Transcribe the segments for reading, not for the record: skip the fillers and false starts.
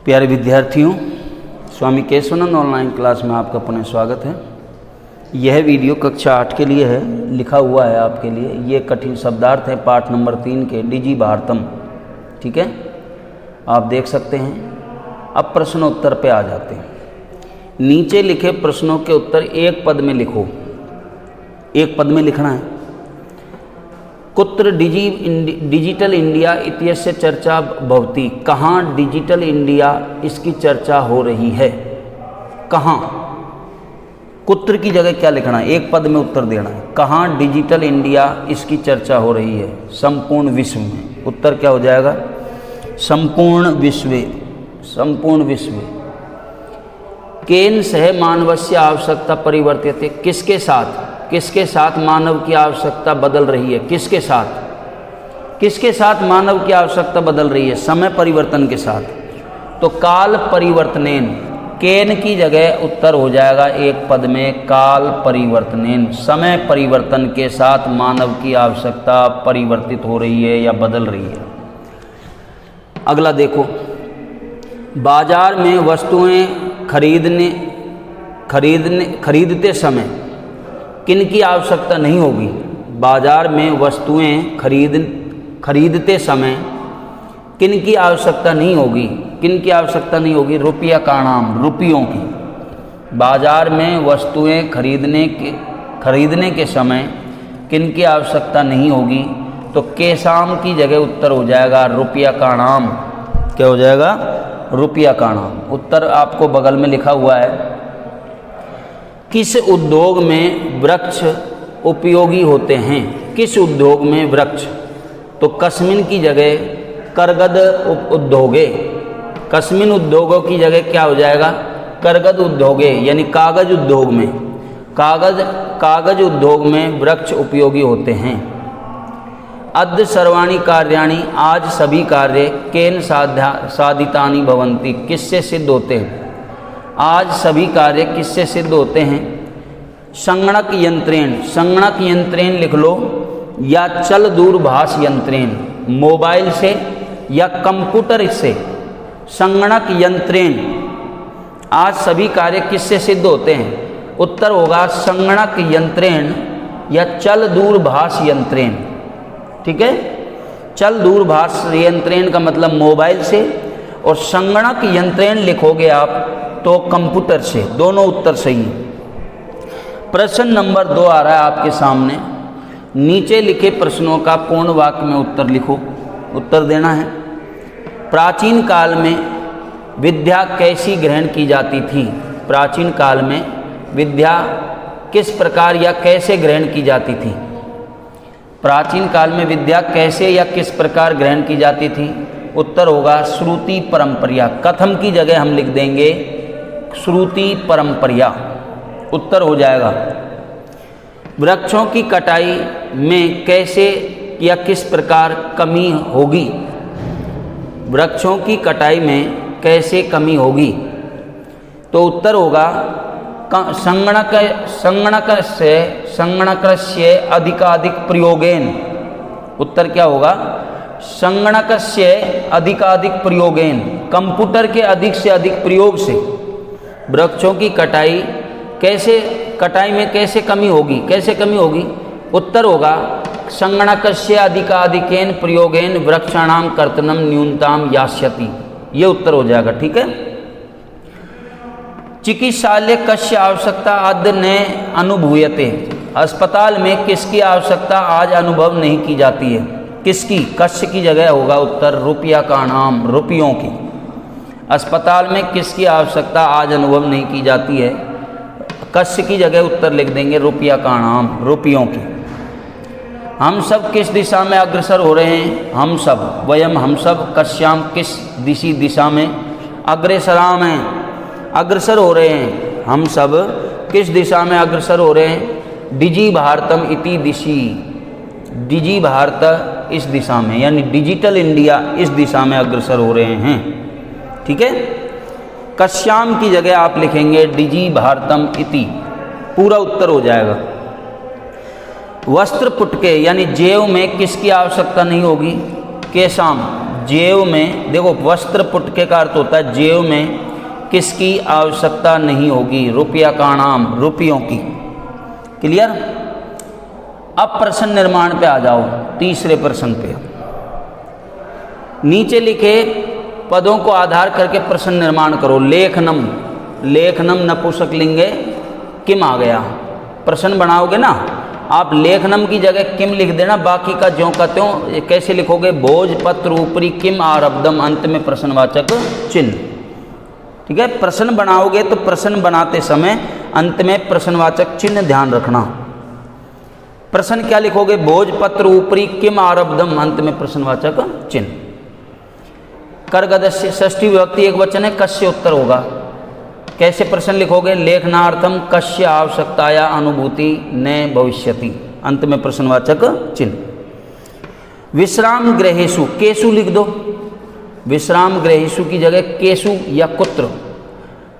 प्यारे विद्यार्थियों, स्वामी Keshavananda online class में आपका पुनः स्वागत है। यह वीडियो कक्षा 8 के लिए है, लिखा हुआ है आपके लिए। ये कठिन शब्दार्थ है पाठ नंबर 3 के डिजी भारतम। ठीक है, आप देख सकते हैं। अब प्रश्नोत्तर पे आ जाते हैं। नीचे लिखे प्रश्नों के उत्तर एक पद में लिखो। एक पद में लिखना है। कुत्र डिजिटल इंडिया इत्यस्य चर्चा भवति। कहाँ डिजिटल इंडिया इसकी चर्चा हो रही है? कहाँ? कुत्र की जगह क्या लिखना है? एक पद में उत्तर देना है। कहाँ डिजिटल इंडिया इसकी चर्चा हो रही है? संपूर्ण विश्व में। उत्तर क्या हो जाएगा? संपूर्ण विश्व। संपूर्ण विश्व। केन सह मानवस्य आवश्यकता परिवर्त्यते। किसके साथ? किसके साथ मानव की आवश्यकता बदल रही है? किसके साथ? किसके साथ मानव की आवश्यकता बदल रही है? समय परिवर्तन के साथ। तो काल परिवर्तनेन, केन की जगह उत्तर हो जाएगा एक पद में काल परिवर्तनेन। समय परिवर्तन के साथ मानव की आवश्यकता परिवर्तित हो रही है या बदल रही है। अगला देखो, बाजार में वस्तुएं खरीदते समय किन की आवश्यकता नहीं होगी? बाजार में वस्तुएं खरीदते समय किन की आवश्यकता नहीं होगी? किन की आवश्यकता नहीं होगी? रुपया का नाम, रुपयों की। बाजार में वस्तुएं खरीदने के समय किन की आवश्यकता नहीं होगी? तो केशाम की जगह उत्तर हो जाएगा रुपया का नाम। क्या हो जाएगा? रुपया का नाम। उत्तर आपको बगल में लिखा हुआ है। किस उद्योग में वृक्ष उपयोगी होते हैं? किस उद्योग में वृक्ष? तो कस्मिन की जगह करगद उद्योगे। कस्मिन उद्योगों की जगह क्या हो जाएगा? करगद उद्योगे, यानी कागज उद्योग में। कागज उद्योग में वृक्ष उपयोगी होते हैं। अद्य सर्वाणि कार्याणि, आज सभी कार्य केन साधितानि भवन्ति, किससे सिद्ध होते हैं? आज सभी कार्य किससे सिद्ध होते हैं? संगणक यंत्रेण। संगणक यंत्रेण लिख लो, या चल दूरभाष यंत्रेण, मोबाइल से या कंप्यूटर से। संगणक यंत्रेण आज सभी कार्य किससे सिद्ध होते हैं? उत्तर होगा संगणक यंत्रेण या चल दूरभाष यंत्रेण। ठीक है, चल दूरभाष यंत्रेण का मतलब मोबाइल से, और संगणक यंत्रेण लिखोगे आप तो कंप्यूटर से। दोनों उत्तर सही है। प्रश्न नंबर 2 आ रहा है आपके सामने। नीचे लिखे प्रश्नों का पूर्ण वाक्य में उत्तर लिखो। उत्तर देना है। प्राचीन काल में विद्या कैसी ग्रहण की जाती थी? प्राचीन काल में विद्या किस प्रकार या कैसे ग्रहण की जाती थी? प्राचीन काल में विद्या कैसे या किस प्रकार ग्रहण की जाती थी? उत्तर होगा श्रुति परंपरा। कथम की जगह हम लिख देंगे श्रुति परंपरा। उत्तर हो जाएगा। वृक्षों की कटाई में कैसे या किस प्रकार कमी होगी? वृक्षों की कटाई में कैसे कमी होगी? तो उत्तर होगा संगणकस्य अधिकाधिक प्रयोगेन। उत्तर क्या होगा? संगणकस्य अधिकाधिक प्रयोगेन, कंप्यूटर के अधिक से अधिक प्रयोग से वृक्षों की कटाई में कैसे कमी होगी? कैसे कमी होगी? उत्तर होगा संगणकस्य अधिकाधिकेन प्रयोगेन वृक्षाणाम कर्तनम न्यूनताम यास्यति। ये उत्तर हो जाएगा। ठीक है। चिकित्सालय कस्य आवश्यकता अद्य न अनुभूयते। अस्पताल में किसकी आवश्यकता आज अनुभव नहीं की जाती है? किसकी? कस्य की जगह होगा उत्तर रुपया का नाम, रुपयों की। अस्पताल में किसकी आवश्यकता आज अनुभव नहीं की जाती है? कस्य की जगह उत्तर लिख देंगे रुपया का नाम, रुपयों की। हम सब किस दिशा में अग्रसर हो रहे हैं? हम सब, वयम हम सब, कश्याम किस दिशा में, अग्रसराम हैं, अग्रसर हो रहे हैं। हम सब किस दिशा में अग्रसर हो रहे हैं? डिजी भारतम इति दिशि। डिजी भारत इस दिशा में, यानी डिजिटल इंडिया इस दिशा में अग्रसर हो रहे हैं। ठीक है। कश्याम की जगह आप लिखेंगे डिजी भारतम इति। पूरा उत्तर हो जाएगा। वस्त्र पुटके यानी जेव में किसकी आवश्यकता नहीं होगी? केशाम, जेव में, देखो वस्त्र पुटके का अर्थ होता है जेव में किसकी आवश्यकता नहीं होगी, रुपया का नाम, रुपयों की। क्लियर। अब प्रश्न निर्माण पे आ जाओ, तीसरे प्रश्न पे। नीचे लिखे पदों को आधार करके प्रश्न निर्माण करो। लेखनम, लेखनम नपुंसकलिंगे किम आ गया। प्रश्न बनाओगे ना आप, लेखनम की जगह किम लिख देना, बाकी का ज्यों का त्यों। कैसे लिखोगे, भोजपत्र ऊपरी किम आरब्धम, अंत में प्रश्नवाचक चिन्ह। ठीक है, प्रश्न बनाओगे तो प्रश्न बनाते समय अंत में प्रश्नवाचक चिन्ह ध्यान रखना। प्रश्न क्या लिखोगे, भोजपत्र ऊपरी किम आरब्धम, अंत में प्रश्नवाचक चिन्ह। कर्गदस्य षष्ठी विभक्ति एक वचन है, कस्य उत्तर होगा। कैसे प्रश्न लिखोगे, लेखनार्थम कस्य आवश्यकताया अनुभूति न भविष्यति, अंत में प्रश्नवाचक चिन्ह। विश्राम गृहेषु, केषु लिख दो। विश्राम गृहेषु की जगह केषु या कुत्र,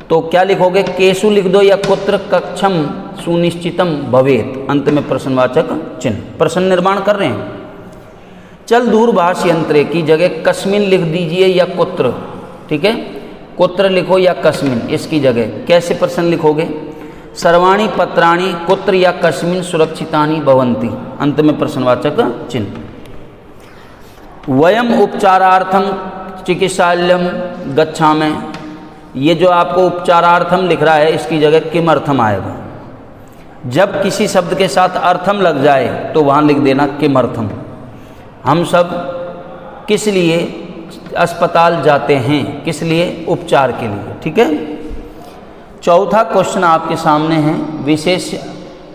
तो क्या लिखोगे, केषु लिख दो या कुत्र कक्षम सुनिश्चितम भवेत, अंत में प्रश्नवाचक चिन्ह। प्रश्न निर्माण कर रहे हैं। चल दूरभाष यंत्र की जगह कस्मिन लिख दीजिए या कुत्र। ठीक है, कुत्र लिखो या कस्मिन इसकी जगह। कैसे प्रश्न लिखोगे, सर्वाणी पत्राणि कुत्र या कस्मिन सुरक्षितानि भवन्ति, अंत में प्रश्नवाचक चिन्ह। वयम उपचारार्थम चिकित्सालयम गच्छामि, ये जो आपको उपचारार्थम लिख रहा है इसकी जगह किमर्थम आएगा। जब किसी शब्द के साथ अर्थम लग जाए तो वहाँ लिख देना किमर्थम। हम सब किस लिए अस्पताल जाते हैं, किस लिए, उपचार के लिए। ठीक है। चौथा क्वेश्चन आपके सामने है, विशेष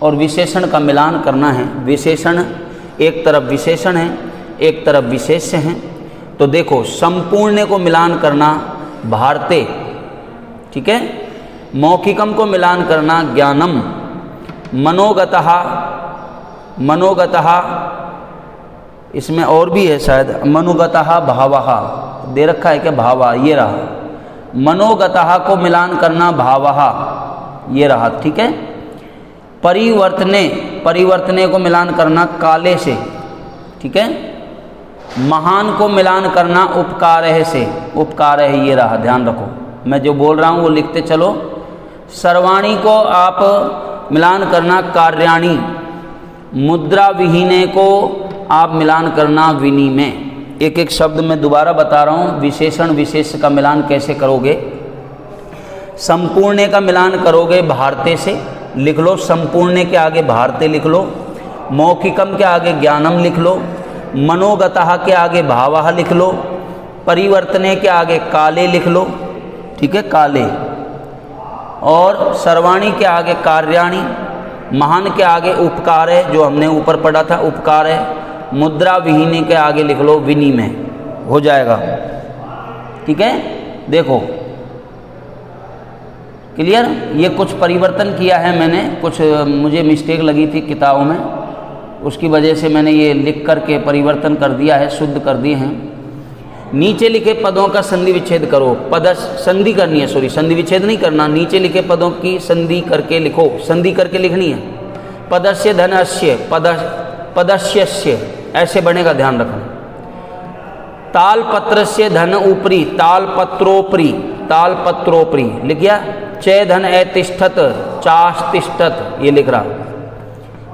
और विशेषण का मिलान करना है। विशेषण एक तरफ विशेषण है, एक तरफ विशेष्य है। तो देखो संपूर्ण को मिलान करना भारते, ठीक है, मौखिकम को मिलान करना ज्ञानम, मनोगतः, मनोगतः इसमें और भी है शायद, मनोगतः भावः दे रखा है क्या, भावा ये रहा, मनोगतः को मिलान करना भावः ये रहा। ठीक है। परिवर्तने, परिवर्तने को मिलान करना काले से। ठीक है। महान को मिलान करना उपकारः से, उपकारः ये रहा, ध्यान रखो मैं जो बोल रहा हूँ वो लिखते चलो। सर्वाणी को आप मिलान करना कार्याणी, मुद्रा विहीने को आप मिलान करना विनी में। एक एक शब्द मैं दोबारा बता रहा हूँ, विशेषण विशेष का मिलान कैसे करोगे। संपूर्ण का मिलान करोगे भारते से, लिख लो, संपूर्ण के आगे भारते लिख लो, मौखिकम के आगे ज्ञानम लिख लो, मनोगतः के आगे भावः लिख लो, परिवर्तने के आगे काले लिख लो। ठीक है, काले। और सर्वाणी के आगे कार्याणी, महान के आगे उपकार है, जो हमने ऊपर पढ़ा था उपकार है, मुद्रा विहीने के आगे लिख लो विनिमय, हो जाएगा। ठीक है। देखो क्लियर। ये कुछ परिवर्तन किया है मैंने, कुछ मुझे मिस्टेक लगी थी किताबों में, उसकी वजह से मैंने ये लिख करके परिवर्तन कर दिया है, शुद्ध कर दिए हैं। नीचे लिखे पदों का संधि विच्छेद करो। पद संधि करनी है, सॉरी संधि विच्छेद नहीं करना। नीचे लिखे पदों की संधि करके लिखो, संधि करके लिखनी है। पदस्य धनस्य, पदस्यस्य ऐसे बनेगा, ध्यान रखना। तालपत्रस्य धन ऊपरी, तालपत्रोपरी, तालपत्रोपरी लिख गया। चय धन अतिष्ठत, चास्तिष्ठत ये लिख रहा।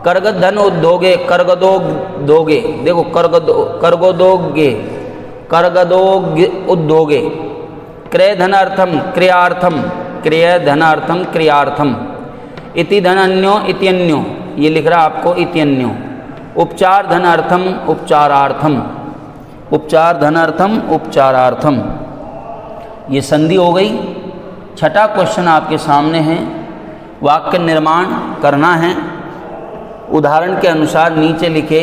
कर्गद धन उद्योगे, कर्गदोग दोगे, देखो कर्गदोगे, कर्गदोग उद्योगे। क्रय धनार्थम क्रियार्थम, क्रय धनार्थम क्रियार्थम। इति धनान्यो इत्यन्यो ये लिख रहा आपको, इत्यन्यो। उपचार धनार्थम उपचारार्थम, उपचार धनार्थम उपचारार्थम ये संधि हो गई। छठा क्वेश्चन आपके सामने है, वाक्य निर्माण करना है। उदाहरण के अनुसार नीचे लिखे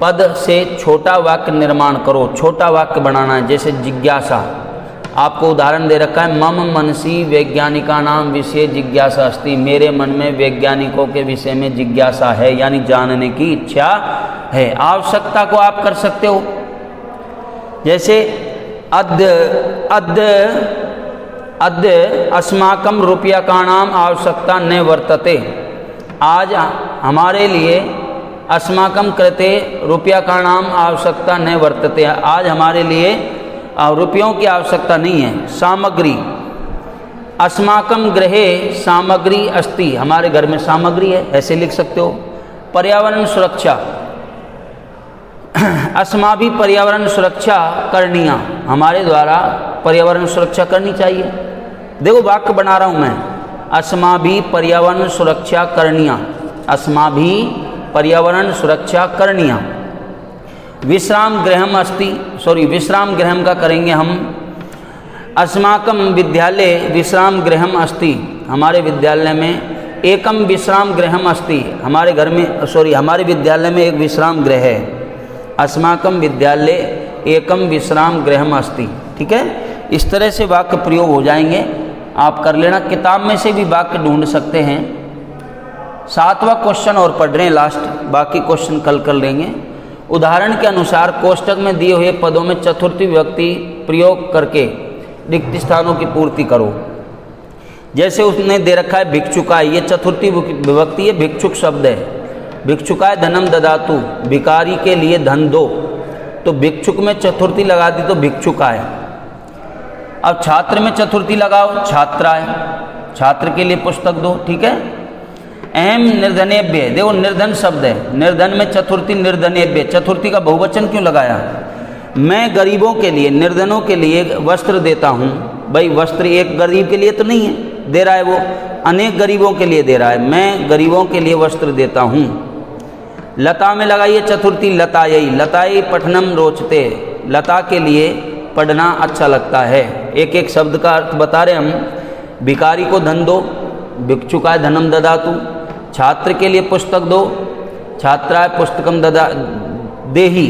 पद से छोटा वाक्य निर्माण करो। छोटा वाक्य बनाना है, जैसे जिज्ञासा। आपको उदाहरण दे रखा है, मम मनसी वैज्ञानिका नाम विषय जिज्ञासा अस्ति, मेरे मन में वैज्ञानिकों के विषय में जिज्ञासा है, यानी जानने की इच्छा है। आवश्यकता को आप कर सकते हो, जैसे अद्य अस्माकं रूप्यकाणाम आवश्यकता न वर्तते, आज हमारे लिए अस्माकं कृते रूप्यकाणाम आवश्यकता न वर्तते, आज हमारे लिए रुपयों की आवश्यकता नहीं है। सामग्री, अस्माकं गृहे सामग्री अस्ति, हमारे घर में सामग्री है, ऐसे लिख सकते हो। पर्यावरण सुरक्षा, अस्माभि पर्यावरण सुरक्षा करणीया, हमारे द्वारा पर्यावरण सुरक्षा करनी चाहिए। देखो वाक्य बना रहा हूँ मैं, अस्माभि पर्यावरण सुरक्षा करणीया, अस्माभि पर्यावरण सुरक्षा करणीया। विश्राम गृहम अस्ति, विश्राम गृहम का करेंगे हम, अस्माकं विद्यालय विश्राम गृहम अस्ति, हमारे विद्यालय में एकम विश्राम गृहम अस्ति, हमारे घर में हमारे विद्यालय में एक विश्राम गृह है। अस्माकं विद्यालय एकम विश्राम गृहम अस्ति, ठीक है। इस तरह से वाक्य प्रयोग हो जाएंगे, आप कर लेना। किताब में से भी वाक्य ढूंढ सकते हैं। 7वां क्वेश्चन और पढ़ रहे हैं लास्ट, बाकी क्वेश्चन कल कर लेंगे। उदाहरण के अनुसार कोष्टक में दिए हुए पदों में चतुर्थी विभक्ति प्रयोग करके रिक्त स्थानों की पूर्ति करो। जैसे उसने दे रखा है भिक्षुकाय, ये चतुर्थी विभक्ति है, भिक्षुक शब्द है। भिक्षुकाय धनम ददातु, भिखारी के लिए धन दो, तो भिक्षुक में चतुर्थी लगा दी तो भिक्षुकाय। अब छात्र में चतुर्थी लगाओ, छात्राय, छात्र के लिए पुस्तक दो, ठीक है। अहम निर्धनेभ्य, देखो निर्धन शब्द है, निर्धन में चतुर्थी निर्धनेभ्य, चतुर्थी का बहुवचन क्यों लगाया। मैं गरीबों के लिए, निर्धनों के लिए वस्त्र देता हूँ, भाई वस्त्र एक गरीब के लिए तो नहीं है दे रहा है, वो अनेक गरीबों के लिए दे रहा है, मैं गरीबों के लिए वस्त्र देता हूँ। लता में लगाइए चतुर्थी लतायै, लतायै पठनम रोचते, लता के लिए पढ़ना अच्छा लगता है। एक एक शब्द का अर्थ बता रहे हम। भिखारी को धन दो, भिक्षुकाय धनम ददातु, छात्र के लिए पुस्तक दो, छात्राय पुस्तकम ददा देहि,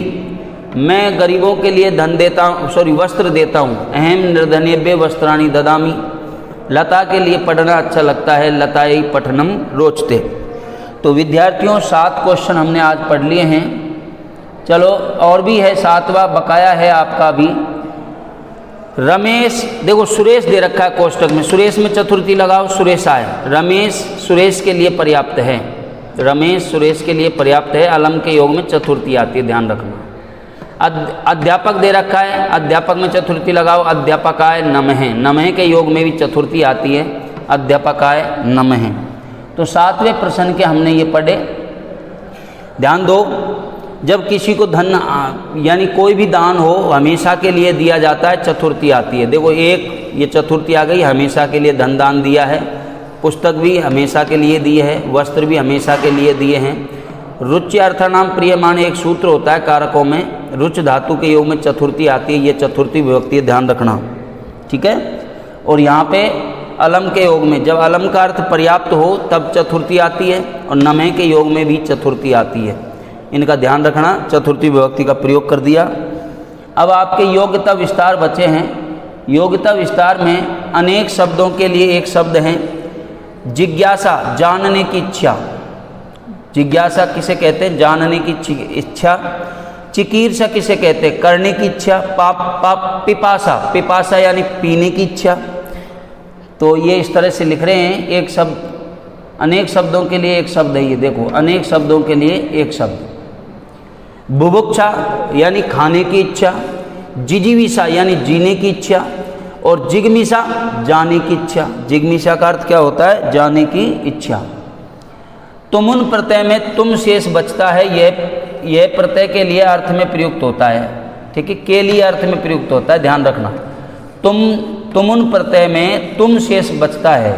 मैं गरीबों के लिए धन देता हूँ, वस्त्र देता हूँ। अहम निर्धनेभ्य वस्त्राणि ददामि, लता के लिए पढ़ना अच्छा लगता है, लतायै पठनम रोचते। तो विद्यार्थियों 7 क्वेश्चन हमने आज पढ़ लिए हैं। चलो और भी है, 7वां बकाया है आपका भी। रमेश, देखो सुरेश दे रखा है कोष्टक में, सुरेश में चतुर्थी लगाओ, सुरेश आए। रमेश सुरेश के लिए पर्याप्त है, रमेश सुरेश के लिए पर्याप्त है, अलम के योग में चतुर्थी आती है, ध्यान रखना। अध्यापक दे रखा है, अध्यापक में चतुर्थी लगाओ, अध्यापकाय नमः, नमः के योग में भी चतुर्थी आती है, अध्यापकाय नमः। तो 7वें प्रश्न के हमने ये पढ़े। ध्यान दो, जब किसी को धन यानी कोई भी दान हो हमेशा के लिए दिया जाता है, चतुर्थी आती है। देखो एक ये चतुर्थी आ गई, हमेशा के लिए धन दान दिया है, पुस्तक भी हमेशा के लिए दिए है, वस्त्र भी हमेशा के लिए दिए हैं। रुचि अर्थानाम प्रियमाण एक सूत्र होता है कारकों में, रुच धातु के योग में चतुर्थी आती है, ये चतुर्थी विभक्ति है, ध्यान रखना, ठीक है। और यहाँ पे अलम के योग में, जब अलम का अर्थ पर्याप्त हो तब चतुर्थी आती है, और नमः के योग में भी चतुर्थी आती है, इनका ध्यान रखना। चतुर्थी विभक्ति का प्रयोग कर दिया। अब आपके योग्यता विस्तार बचे हैं। योग्यता विस्तार में अनेक शब्दों के लिए एक शब्द है जिज्ञासा, जानने की इच्छा। जिज्ञासा किसे कहते हैं, जानने की इच्छा। चिकीर्षा किसे कहते हैं, करने की इच्छा। पिपासा, पिपासा यानी पीने की इच्छा। तो ये इस तरह से लिख रहे हैं, एक शब्द, अनेक शब्दों के लिए एक शब्द है ये, देखो अनेक शब्दों के लिए एक शब्द। बुभुक्षा यानी खाने की इच्छा, जिजीविषा यानी जीने की इच्छा, और जिग्मिषा जाने की इच्छा। जिग्मिषा का अर्थ क्या होता है, जाने की इच्छा। तुमुन प्रत्यय में तुम शेष बचता है, यह प्रत्यय के लिए अर्थ में प्रयुक्त होता है, ठीक है, के लिए अर्थ में प्रयुक्त होता है, ध्यान रखना। तुमुन प्रत्यय में तुम शेष बचता है,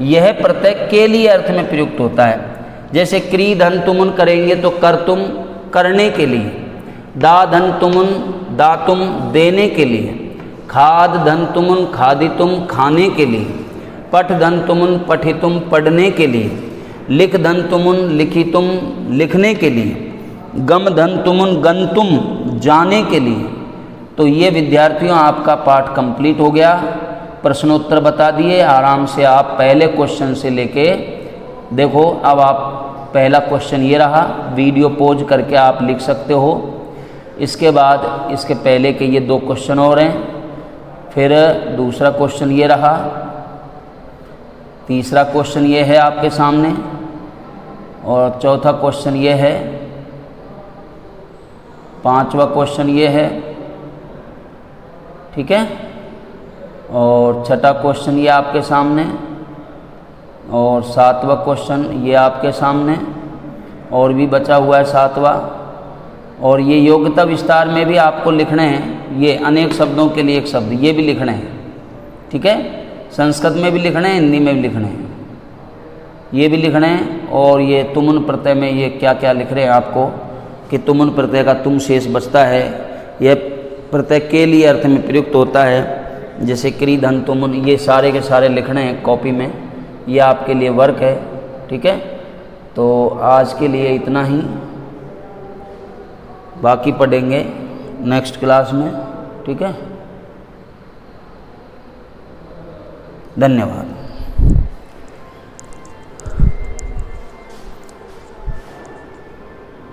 यह प्रत्यय के लिए अर्थ में प्रयुक्त होता है। जैसे क्री धन तुमुन करेंगे तो कर तुम, करने के लिए। दा धन तुमुन, दातुम, देने के लिए। खाद धन तुमुन, खादितुम, खाने के लिए। पठ धन तुमुन, पठितुम, पढ़ने के लिए। लिख धन तुमुन, लिखितुम, लिखने के लिए। गम धन तुमुन, गंतुम, जाने के लिए। तो ये विद्यार्थियों आपका पाठ कंप्लीट हो गया। प्रश्नोत्तर बता दिए, आराम से आप पहले क्वेश्चन से लेके देखो। अब आप पहला क्वेश्चन ये रहा, वीडियो पॉज करके आप लिख सकते हो। इसके बाद इसके पहले के ये 2 क्वेश्चन और हैं, फिर दूसरा क्वेश्चन ये रहा, तीसरा क्वेश्चन ये है आपके सामने, और चौथा क्वेश्चन ये है, पांचवा क्वेश्चन ये है, ठीक है। और छठा क्वेश्चन ये आपके सामने, और सातवां क्वेश्चन ये आपके सामने, और भी बचा हुआ है सातवां। और ये योग्यता विस्तार में भी आपको लिखने हैं, ये अनेक शब्दों के लिए एक शब्द ये भी लिखने हैं, ठीक है। संस्कृत में भी लिखने हैं, हिंदी में भी लिखने हैं, ये भी लिखने हैं। और ये तुमुन प्रत्यय में ये क्या क्या लिख रहे हैं आपको कि तुमुन प्रत्यय का तुम शेष बचता है, यह प्रत्यय के लिए अर्थ में प्रयुक्त होता है, जैसे क्री धन तुमुन, ये सारे के सारे लिखने हैं कॉपी में, ये आपके लिए वर्क है, ठीक है। तो आज के लिए इतना ही, बाकी पढ़ेंगे नेक्स्ट क्लास में, ठीक है। धन्यवाद।